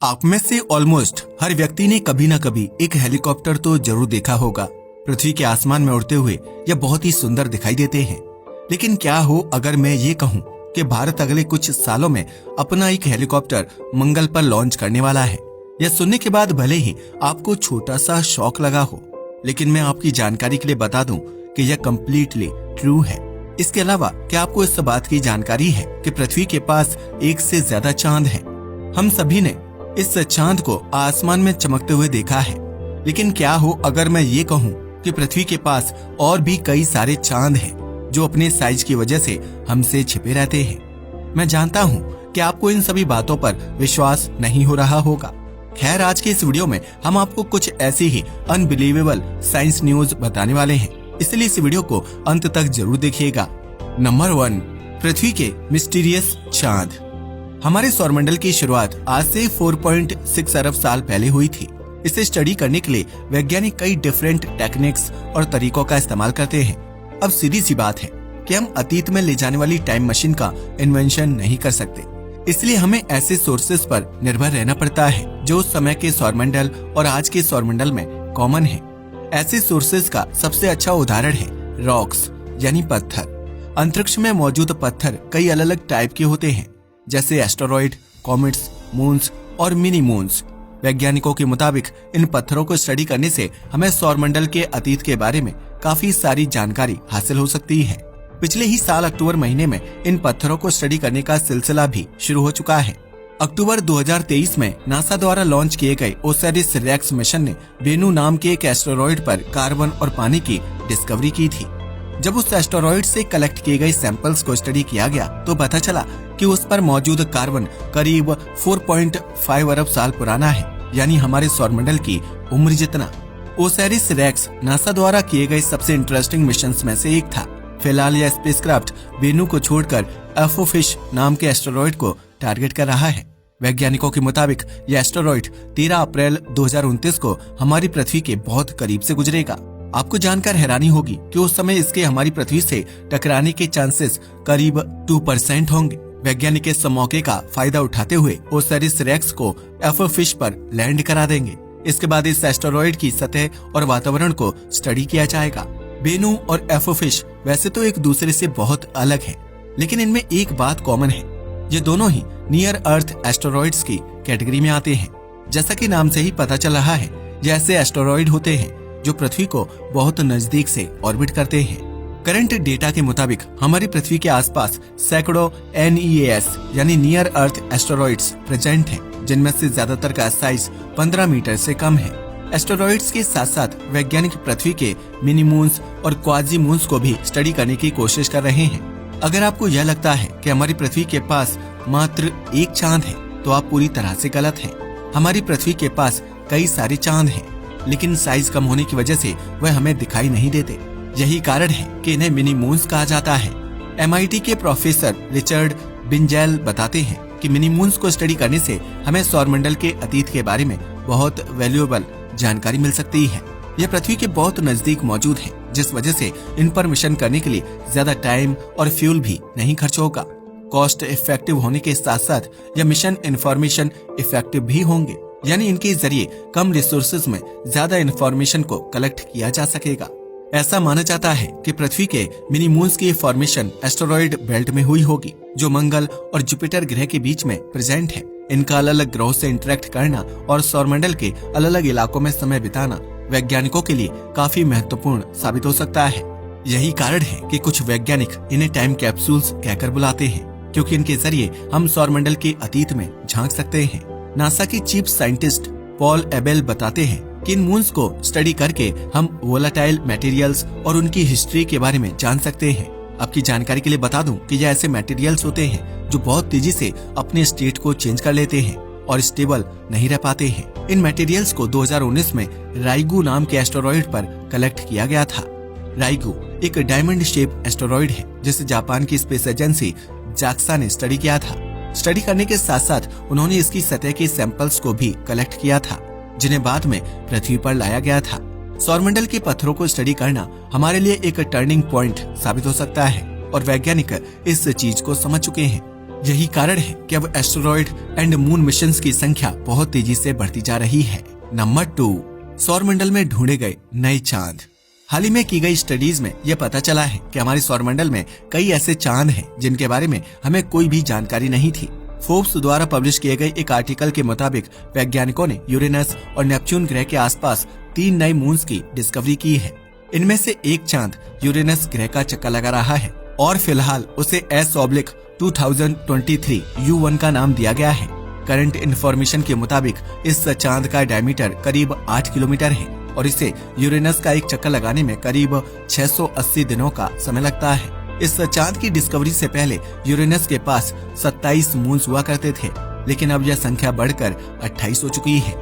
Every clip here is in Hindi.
आप में से ऑलमोस्ट हर व्यक्ति ने कभी न कभी एक हेलीकॉप्टर तो जरूर देखा होगा। पृथ्वी के आसमान में उड़ते हुए यह बहुत ही सुंदर दिखाई देते हैं। लेकिन क्या हो अगर मैं ये कहूँ कि भारत अगले कुछ सालों में अपना एक हेलीकॉप्टर मंगल पर लॉन्च करने वाला है। यह सुनने के बाद भले ही आपको छोटा सा शौक लगा हो, लेकिन मैं आपकी जानकारी के लिए बता दूं कि यह कम्प्लीटली ट्रू है। इसके अलावा क्या आपको इस बात की जानकारी है कि पृथ्वी के पास एक से ज्यादा चांद है। हम सभी ने इस चांद को आसमान में चमकते हुए देखा है। लेकिन क्या हो अगर मैं ये कहूँ कि पृथ्वी के पास और भी कई सारे चांद हैं जो अपने साइज की वजह से हमसे छिपे रहते हैं। मैं जानता हूँ कि आपको इन सभी बातों पर विश्वास नहीं हो रहा होगा। खैर, आज के इस वीडियो में हम आपको कुछ ऐसी ही अनबिलीवेबल साइंस न्यूज बताने वाले हैं, इसलिए इस वीडियो को अंत तक जरूर देखिएगा। नंबर 1, पृथ्वी के मिस्टीरियस चांद। हमारे सौरमंडल की शुरुआत आज से 4.6 अरब साल पहले हुई थी। इसे स्टडी करने के लिए वैज्ञानिक कई डिफरेंट टेक्निक्स और तरीकों का इस्तेमाल करते हैं। अब सीधी सी बात है कि हम अतीत में ले जाने वाली टाइम मशीन का इन्वेंशन नहीं कर सकते, इसलिए हमें ऐसे सोर्सेज पर निर्भर रहना पड़ता है जो उस समय के सौरमंडल और आज के सौरमंडल में कॉमन है। ऐसे सोर्सेज का सबसे अच्छा उदाहरण है रॉक्स यानी पत्थर। अंतरिक्ष में मौजूद पत्थर कई अलग अलग टाइप के होते हैं, जैसे एस्टेरॉइड, कॉमेट्स, मून्स और मिनी मून्स। वैज्ञानिकों के मुताबिक इन पत्थरों को स्टडी करने से हमें सौरमंडल के अतीत के बारे में काफी सारी जानकारी हासिल हो सकती है। पिछले ही साल अक्टूबर महीने में इन पत्थरों को स्टडी करने का सिलसिला भी शुरू हो चुका है। अक्टूबर 2023 में नासा द्वारा लॉन्च किए गए ओसिरिस रेक्स मिशन ने वेनु नाम के एक एस्टेरॉइड पर कार्बन और पानी की डिस्कवरी की थी। जब उस एस्टेरॉइड से कलेक्ट किए गए सैंपल्स को स्टडी किया गया तो पता चला कि उस पर मौजूद कार्बन करीब 4.5 अरब साल पुराना है, यानी हमारे सौरमंडल की उम्र जितना। ओसिरिस रेक्स नासा द्वारा किए गए सबसे इंटरेस्टिंग मिशंस में से एक था। फिलहाल यह स्पेसक्राफ्ट वेनु को छोड़कर एफोफिश नाम के एस्टेरॉइड को टारगेट कर रहा है। वैज्ञानिकों के मुताबिक यह एस्टेरॉइड 13 अप्रैल 2029 को हमारी पृथ्वी के बहुत करीब से गुजरेगा। आपको जानकर हैरानी होगी कि उस समय इसके हमारी पृथ्वी से टकराने के चांसेस करीब 2% होंगे। वैज्ञानिक इस मौके का फायदा उठाते हुए ओसिरिस रेक्स को एफोफिश पर लैंड करा देंगे। इसके बाद इस एस्टेरॉइड की सतह और वातावरण को स्टडी किया जाएगा। वेनु और एफोफिश वैसे तो एक दूसरे से बहुत अलग है, लेकिन इनमें एक बात कॉमन है, ये दोनों ही नियर अर्थ एस्टेरॉइड्स की कैटेगरी में आते हैं। जैसा कि नाम से ही पता चल रहा है, ये ऐसे एस्टेरॉइड होते हैं जो पृथ्वी को बहुत नजदीक से ऑर्बिट करते हैं। करंट डेटा के मुताबिक हमारी पृथ्वी के आसपास सैकड़ों NEAS यानी नियर अर्थ एस्टेरॉइड्स प्रेजेंट हैं, जिनमें से ज्यादातर का साइज 15 मीटर से कम है। एस्टेरॉइड्स के साथ साथ वैज्ञानिक पृथ्वी के मिनी मून्स और क्वाजी मून्स को भी स्टडी करने की कोशिश कर रहे हैं। अगर आपको यह लगता है कि हमारी पृथ्वी के पास मात्र एक चांद है, तो आप पूरी तरह से गलत हैं। हमारी पृथ्वी के पास कई सारे चांद हैं, लेकिन साइज कम होने की वजह से वह हमें दिखाई नहीं देते। यही कारण है कि इन्हें मिनी मून्स कहा जाता है। MIT के प्रोफेसर रिचर्ड बिंजेल बताते हैं कि मिनी मून्स को स्टडी करने से हमें सौरमंडल के अतीत के बारे में बहुत वैल्यूएबल जानकारी मिल सकती है। यह पृथ्वी के बहुत नजदीक मौजूद है, जिस वजह से इन पर मिशन करने के लिए ज्यादा टाइम और फ्यूल भी नहीं खर्च होगा। कॉस्ट इफेक्टिव होने के साथ साथ यह मिशन इंफॉर्मेशन इफेक्टिव भी होंगे, यानी इनके जरिए कम रिसोर्सेज में ज्यादा इंफॉर्मेशन को कलेक्ट किया जा सकेगा। ऐसा माना जाता है कि पृथ्वी के मिनी मून्स की फॉर्मेशन एस्टेरॉइड बेल्ट में हुई होगी, जो मंगल और जुपिटर ग्रह के बीच में प्रेजेंट है। इनका अलग अलग ग्रहों से इंटरेक्ट करना और सौरमंडल के अलग अलग इलाकों में समय बिताना वैज्ञानिकों के लिए काफी महत्वपूर्ण साबित हो सकता है। यही कारण है कि कुछ वैज्ञानिक इन्हें टाइम कैप्सूल्स कहकर बुलाते हैं, क्योंकि इनके जरिए हम सौरमंडल के अतीत में झांक सकते हैं। नासा के चीफ साइंटिस्ट पॉल एबेल बताते हैं कि इन मून्स को स्टडी करके हम वोलाटाइल मटेरियल्स और उनकी हिस्ट्री के बारे में जान सकते हैं। आपकी जानकारी के लिए बता दूं कि ये ऐसे मटेरियल्स होते हैं जो बहुत तेजी से अपने स्टेट को चेंज कर लेते हैं और स्टेबल नहीं रह पाते हैं। इन मटेरियल्स को 2019 में राइगू नाम के एस्टेरॉइड पर कलेक्ट किया गया था। राइगू एक डायमंड शेप एस्टेरॉइड है, जिसे जापान की स्पेस एजेंसी जाक्सा ने स्टडी किया था। स्टडी करने के साथ साथ उन्होंने इसकी सतह के सैंपल्स को भी कलेक्ट किया था, जिन्हें बाद में पृथ्वी पर लाया गया था। सौरमंडल के पत्थरों को स्टडी करना हमारे लिए एक टर्निंग पॉइंट साबित हो सकता है और वैज्ञानिक इस चीज को समझ चुके हैं। यही कारण है कि अब एस्टेरॉयड एंड मून मिशंस की संख्या बहुत तेजी से बढ़ती जा रही है। नंबर 2, सौरमंडल में ढूंढे गए नए चांद। हाल ही में की गई स्टडीज में यह पता चला है कि हमारे सौरमंडल में कई ऐसे चांद हैं जिनके बारे में हमें कोई भी जानकारी नहीं थी। फोर्ब्स द्वारा पब्लिश किए गए एक आर्टिकल के मुताबिक वैज्ञानिकों ने यूरेनस और नेपच्यून ग्रह के आसपास 3 नए मून्स की डिस्कवरी की है। इनमें से एक चांद यूरेनस ग्रह का चक्कर लगा रहा है और फिलहाल उसे S/2023 U1 का नाम दिया गया है। करंट इन्फॉर्मेशन के मुताबिक इस चांद का डायमीटर करीब 8 किलोमीटर है और इसे यूरेनस का एक चक्कर लगाने में करीब 680 दिनों का समय लगता है। इस चांद की डिस्कवरी से पहले यूरेनस के पास 27 मून्स हुआ करते थे, लेकिन अब यह संख्या बढ़कर 28 हो चुकी है।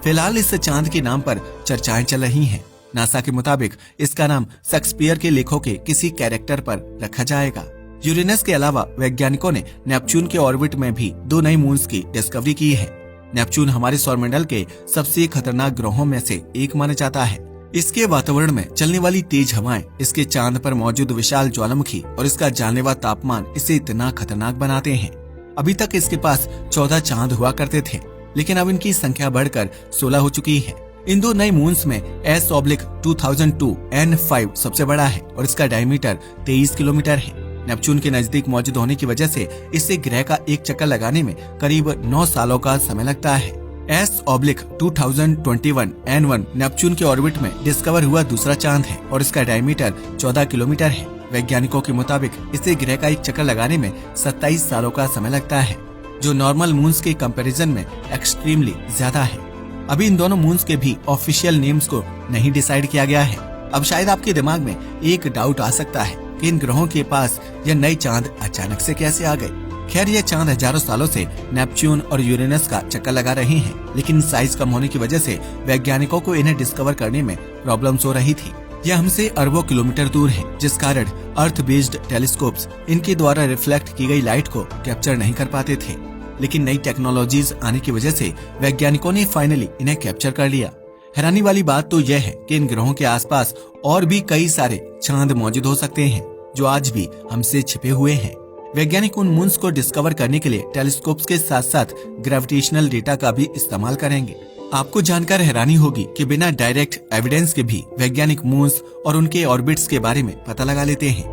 फिलहाल इस चांद के नाम पर चर्चाएं चल रही हैं। नासा के मुताबिक इसका नाम शेक्सपियर के लेखों के किसी कैरेक्टर पर रखा जाएगा। यूरेनस के अलावा वैज्ञानिकों ने नेपच्यून के ऑर्बिट में भी 2 नई मून्स की डिस्कवरी की है। नेपच्यून हमारे सौरमंडल के सबसे खतरनाक ग्रहों में से एक माना जाता है। इसके वातावरण में चलने वाली तेज हवाएं, इसके चांद पर मौजूद विशाल ज्वालामुखी और इसका जानलेवा तापमान इसे इतना खतरनाक बनाते हैं। अभी तक इसके पास 14 चांद हुआ करते थे, लेकिन अब इनकी संख्या बढ़कर 16 हो चुकी है। इन 2 नई मून्स में S/2002 N5 सबसे बड़ा है और इसका डायमीटर 23 किलोमीटर है। नेपच्यून के नजदीक मौजूद होने की वजह से इसे ग्रह का एक चक्कर लगाने में करीब 9 सालों का समय लगता है। S/2021 N1 नेपच्यून के ऑर्बिट में डिस्कवर हुआ दूसरा चांद है और इसका डायमीटर 14 किलोमीटर है। वैज्ञानिकों के मुताबिक इसे ग्रह का एक चक्कर लगाने में 27 सालों का समय लगता है, जो नॉर्मल मून्स के कंपैरिजन में एक्सट्रीमली ज्यादा है। अभी इन दोनों मून्स के भी ऑफिशियल नेम्स को नहीं डिसाइड किया गया है। अब शायद आपके दिमाग में एक डाउट आ सकता है कि इन ग्रहों के पास ये नए चांद अचानक से कैसे आ गए। खैर, ये चांद हजारों सालों से नेपच्यून और यूरेनस का चक्कर लगा रहे हैं, लेकिन साइज कम होने की वजह से वैज्ञानिकों को इन्हें डिस्कवर करने में प्रॉब्लम्स हो रही थी। यह हमसे अरबों किलोमीटर दूर है, जिस कारण अर्थ बेस्ड टेलीस्कोप्स इनके द्वारा रिफ्लेक्ट की गई लाइट को कैप्चर नहीं कर पाते थे। लेकिन नई टेक्नोलॉजीज आने की वजह से वैज्ञानिकों ने फाइनली इन्हें कैप्चर कर लिया। हैरानी वाली बात तो यह है कि इन ग्रहों के आसपास और भी कई सारे चांद मौजूद हो सकते हैं, जो आज भी हमसे छिपे हुए हैं। वैज्ञानिक उन मून्स को डिस्कवर करने के लिए टेलीस्कोप्स के साथ साथ ग्रेविटेशनल डेटा का भी इस्तेमाल करेंगे। आपको जानकर हैरानी होगी कि बिना डायरेक्ट एविडेंस के भी वैज्ञानिक मून्स और उनके ऑर्बिट्स के बारे में पता लगा लेते हैं।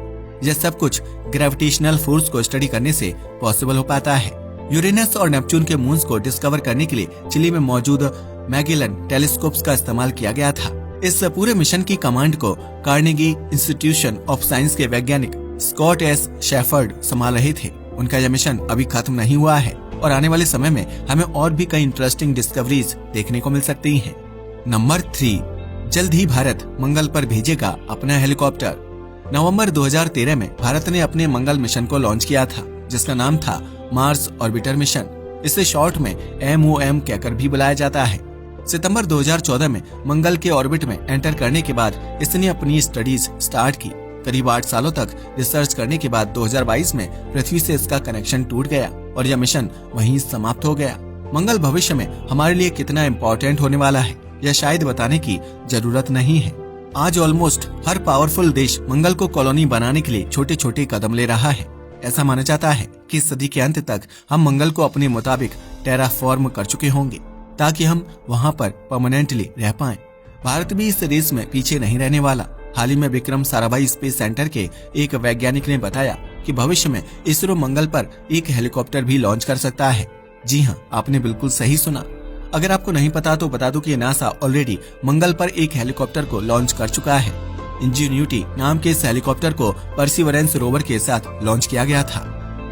यह सब कुछ ग्रेविटेशनल फोर्स को स्टडी करने से पॉसिबल हो पाता है। यूरेनस और नेपच्यून के मून्स को डिस्कवर करने के लिए चिली में मौजूद मैगेलन टेलीस्कोप्स का इस्तेमाल किया गया था। इस पूरे मिशन की कमांड को कार्नेगी इंस्टीट्यूशन ऑफ साइंस के वैज्ञानिक स्कॉट एस शेफर्ड संभाल रहे थे। उनका यह मिशन अभी खत्म नहीं हुआ है और आने वाले समय में हमें और भी कई इंटरेस्टिंग डिस्कवरीज देखने को मिल सकती हैं। नंबर 3, जल्द ही भारत मंगल पर भेजेगा अपना हेलीकॉप्टर। नवंबर 2013 में भारत ने अपने मंगल मिशन को लॉन्च किया था, जिसका नाम था मार्स ऑर्बिटर मिशन। इसे शॉर्ट में MOM कहकर भी बुलाया जाता है। सितंबर 2014 में मंगल के ऑर्बिट में एंटर करने के बाद इसने अपनी स्टडीज स्टार्ट की। करीब 8 सालों तक रिसर्च करने के बाद 2022 में पृथ्वी से इसका कनेक्शन टूट गया और यह मिशन वहीं समाप्त हो गया। मंगल भविष्य में हमारे लिए कितना इम्पोर्टेंट होने वाला है, यह शायद बताने की जरूरत नहीं है। आज ऑलमोस्ट हर पावरफुल देश मंगल को कॉलोनी बनाने के लिए छोटे छोटे कदम ले रहा है। ऐसा माना जाता है कि इस सदी के अंत तक हम मंगल को अपने मुताबिक टेराफॉर्म कर चुके होंगे, ताकि हम वहां पर परमानेंटली रह पाएं। भारत भी इस रेस में पीछे नहीं रहने वाला। हाल ही में विक्रम साराभाई स्पेस सेंटर के एक वैज्ञानिक ने बताया कि भविष्य में इसरो मंगल पर एक हेलीकॉप्टर भी लॉन्च कर सकता है। जी हाँ, आपने बिल्कुल सही सुना। अगर आपको नहीं पता तो बता दूं कि नासा ऑलरेडी मंगल पर एक हेलीकॉप्टर को लॉन्च कर चुका है। इंजीन्यूटी नाम के इस हेलीकॉप्टर को परसिवरेंस रोवर के साथ लॉन्च किया गया था।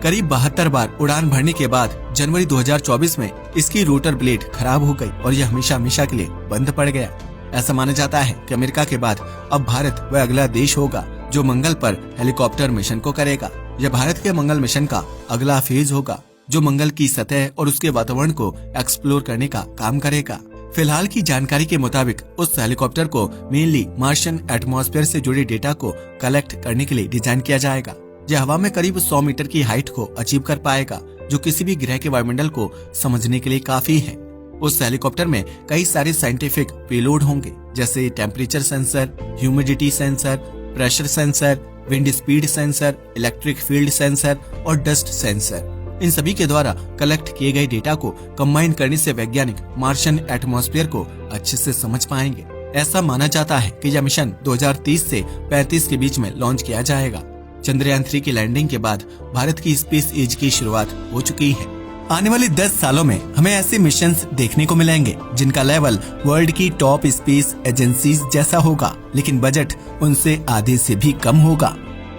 करीब 72 बार उड़ान भरने के बाद जनवरी 2024 में इसकी रोटर ब्लेड खराब हो गई और यह हमेशा के लिए बंद पड़ गया। ऐसा माना जाता है कि अमेरिका के बाद अब भारत वह अगला देश होगा जो मंगल पर हेलीकॉप्टर मिशन को करेगा। यह भारत के मंगल मिशन का अगला फेज होगा, जो मंगल की सतह और उसके वातावरण को एक्सप्लोर करने का काम करेगा। फिलहाल की जानकारी के मुताबिक उस हेलीकॉप्टर को मेनली मार्शियन एटमॉस्फेयर से जुड़े डेटा को कलेक्ट करने के लिए डिजाइन किया जाएगा। यह हवा में करीब 100 मीटर की हाइट को अचीव कर पाएगा, जो किसी भी ग्रह के वायुमंडल को समझने के लिए काफी है। उस हेलीकॉप्टर में कई सारे साइंटिफिक पेलोड होंगे, जैसे temperature sensor, humidity sensor, pressure sensor, wind speed sensor, electric field sensor और डस्ट सेंसर। इन सभी के द्वारा कलेक्ट किए गए डेटा को कंबाइन करने से वैज्ञानिक मार्शियन एटमॉस्फेयर को अच्छे से समझ पाएंगे। ऐसा माना जाता है कि यह मिशन 2030 से 35 के बीच में लॉन्च किया जाएगा। चंद्रयान 3 की लैंडिंग के बाद भारत की स्पेस एज की शुरुआत हो चुकी है। आने वाले 10 सालों में हमें ऐसे मिशंस देखने को मिलेंगे जिनका लेवल वर्ल्ड की टॉप स्पेस एजेंसीज जैसा होगा, लेकिन बजट उनसे आधे से भी कम होगा।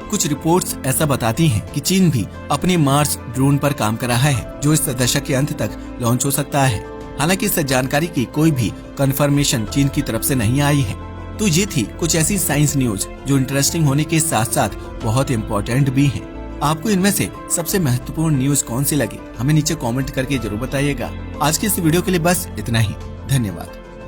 कुछ रिपोर्ट्स ऐसा बताती हैं कि चीन भी अपने मार्स ड्रोन पर काम कर रहा है, जो इस दशक के अंत तक लॉन्च हो सकता है। हालांकि इस जानकारी की कोई भी कंफर्मेशन चीन की तरफ से नहीं आई है। तो ये थी कुछ ऐसी साइंस न्यूज जो इंटरेस्टिंग होने के साथ साथ बहुत इम्पोर्टेंट भी हैं। आपको इनमें से सबसे महत्वपूर्ण न्यूज कौन सी लगी, हमें नीचे कमेंट करके जरूर बताइएगा। आज की इस वीडियो के लिए बस इतना ही। धन्यवाद।